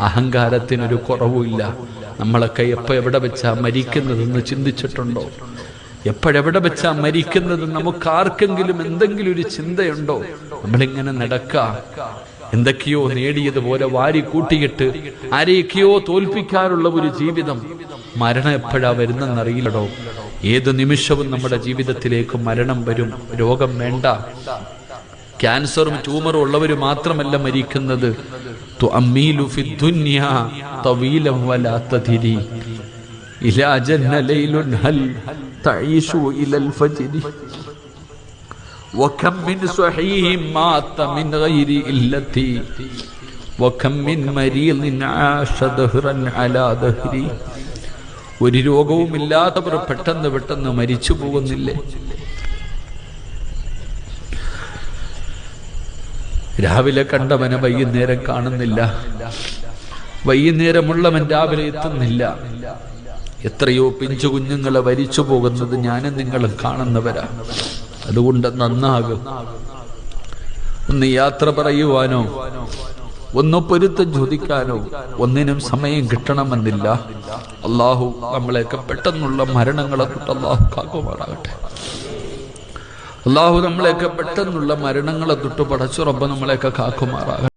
അഹങ്കാരത്തിനൊരു കുറവുമില്ല. നമ്മളൊക്കെ എവിടെ വെച്ചാ മരിക്കുന്നതെന്ന് ചിന്തിച്ചിട്ടുണ്ടോ? എപ്പോഴെവിടെ വെച്ചാ മരിക്കുന്നത് നമുക്ക് ആർക്കെങ്കിലും എന്തെങ്കിലും ഒരു ചിന്തയുണ്ടോ? നമ്മളിങ്ങനെ നടക്കാം, എന്തൊക്കെയോ നേടിയതുപോലെ വാരി കൂട്ടിയിട്ട് ആരെയൊക്കെയോ തോൽപ്പിക്കാനുള്ള ഒരു ജീവിതം. മരണം എപ്പോഴാ വരുന്നെന്നറിയില്ലടോ. ഏത് നിമിഷവും നമ്മുടെ ജീവിതത്തിലേക്ക് മരണം വരും. രോഗം വേണ്ട, ക്യാൻസറും ട്യൂമറും ഉള്ളവർ മാത്രമല്ല മരിക്കുന്നത്. തുഅമ്മീലു ഫിദ്ദുനിയാ തവീലൻ വലാ തദ്രി ഇലാ ജന്ന ലൈലുൻ ഹൽ തഈശു ഇലൽ ഫജ്രി വകം മിൻ സ്വഹീഹിൻ മാത മിൻ ഗൈരി ഇല്ലതി വകം മിൻ മരീദിൻ ആശ ദഹ്റൻ അലാ ദഹ്രി. ഒരു രോഗവുമില്ലാത്തവർ പെട്ടെന്ന് മരിച്ചു പോകുന്നില്ലേ? രാവിലെ കണ്ടവനെ വൈകുന്നേരം കാണുന്നില്ല, വൈകുന്നേരമുള്ളവൻ രാവിലെ എത്തുന്നില്ല. എത്രയോ പിഞ്ചു കുഞ്ഞുങ്ങളെ വരിച്ചു പോകുന്നത് ഞാനും നിങ്ങളും കാണുന്നവരാ. അതുകൊണ്ട് നന്നാകും. ഒന്ന് യാത്ര പറയുവാനോ ഒന്ന് പൊരുത്തം ചോദിക്കാനോ ഒന്നിനും സമയം കിട്ടണമെന്നില്ല. അള്ളാഹു നമ്മളെയൊക്കെ പെട്ടെന്നുള്ള മരണങ്ങളെ തൊട്ട് അള്ളാഹു കാക്കുമാറാകട്ടെ. അള്ളാഹു നമ്മളെയൊക്കെ പെട്ടെന്നുള്ള മരണങ്ങളെ തൊട്ട് പടച്ചു റബ്ബ് നമ്മളെയൊക്കെ കാക്കുമാറാകട്ടെ.